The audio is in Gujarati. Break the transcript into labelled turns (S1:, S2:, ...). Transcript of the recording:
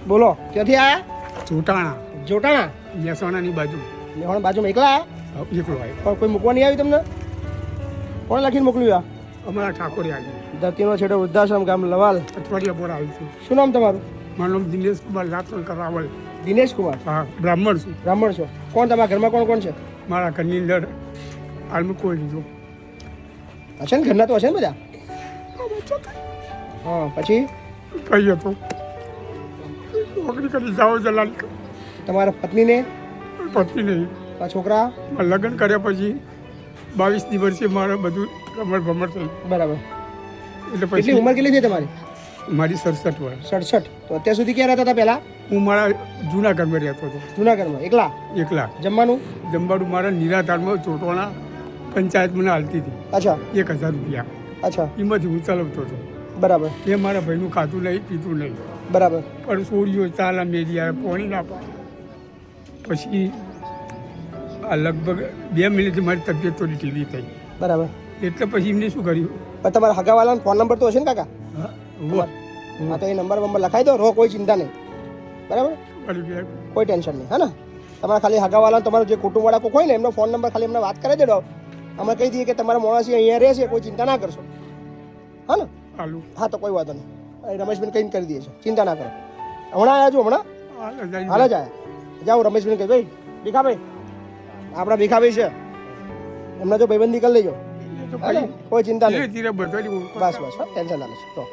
S1: બોલો ક્યાંથી આયા?
S2: ચોટાણા
S1: જોટાણા
S2: મહેસાણાની બાજુ
S1: લેવાણ બાજુમાં એકલા આયા?
S2: એકલો આવ્યો.
S1: પણ કોઈ મૂકવા નહીં આવી તમને? કોણ લખીને મોકલ્યું?
S2: અમારા ઠાકોરે આવી
S1: ધરતીનો છેડો વૃદ્ધાશ્રમ ગામ લવાલ.
S2: અઠવાડિયા પર આવી છું.
S1: શું નામ તમારું?
S2: મારું નામ દિનેશ કુમાર લાતવલકર રાવલ.
S1: દિનેશ કુમાર.
S2: હા, બ્રાહ્મણ છું.
S1: બ્રાહ્મણ છો. કોણ તમારા ઘરમાં કોણ કોણ છે?
S2: મારા ઘરની અંદર હાલમાં કોઈ લીધું
S1: હશે ને ઘરના તો હશે ને બધા? હા પછી
S2: કહી હતો નોકરી કરી જાઓ જલાલ
S1: તમારા પત્નીને
S2: પત્ની નહીં.
S1: આ છોકરા?
S2: લગ્ન કર્યા પછી 22 દિવસે મારે બધું રમણ ભમણ થયું.
S1: બરાબર.
S2: એટલે
S1: કેટલી
S2: પછી
S1: ઉંમર કેટલી થઈ તમારી?
S2: મારી 67 વર્ષ.
S1: 67. તો અત્યાર સુધી ક્યાં રહેતા હતા પહેલા?
S2: હું મારા જૂના ઘરમાં રહેતો હતો
S1: જુનાગઢમાં એકલા?
S2: એકલા.
S1: જમવાનું?
S2: જમવાનું મારા નિરાધારમાં ચોટવાના પંચાયત મને હાલતી હતી
S1: અચ્છા
S2: 1000 રૂપિયા.
S1: અચ્છા
S2: એમાંથી હું ચલાવતો હતો.
S1: બરાબર
S2: એ મારા ભાઈનું ખાતું નહીં પીતું નહીં.
S1: બરાબર.
S2: પણ સોરીઓ ચાલા મેરિયા પોણી ના પાડે. પછી આ લગભગ 2 મહિનાથી મારી તબિયત થોડી ઢીલી થઈ.
S1: બરાબર.
S2: એટલે પછી એમને શું કર્યું?
S1: પણ તમારા હગાવાલાનો ફોન નંબર તો હશે ને કાકા?
S2: હા, ઉવ્વ.
S1: હા તો એ નંબર લખાઈ દો. રો કોઈ ચિંતા નહીં. બરાબર,
S2: વળી ગયા.
S1: કોઈ ટેન્શન નહીં. હા ને, તમારા ખાલી હગાવાલા તમારો જે કુટુંબવાળા કોઈ હોય ને એમનો ફોન નંબર ખાલી એમને વાત કરી દેડો. અમે કહી દઈએ કે તમારા મોણાસી અહીંયા રહે છે, કોઈ ચિંતા ના કરશો. હા ને?
S2: હાલો.
S1: હા તો કોઈ વાંધો નહીં. રમેશભાઈ કહીને કરી દઈએ છે, ચિંતા ના કરો. હમણાં આવ્યા છો? હમણાં
S2: હાલો, જઈ
S1: હાલ જ આવ્યા. જાઓ રમેશભાઈ કહી, ભાઈ ભીખાભાઈ, આપણા ભીખાભાઈ છે, એમના જો ભાઈબંધી કરી લેજો.
S2: તો
S1: હા ને?
S2: પછી
S1: કોઈ ચિંતા
S2: ધીરે
S1: નહીં.
S2: ધીરે બધાની
S1: બસ બસ, ટેન્શન ના લેશો. તો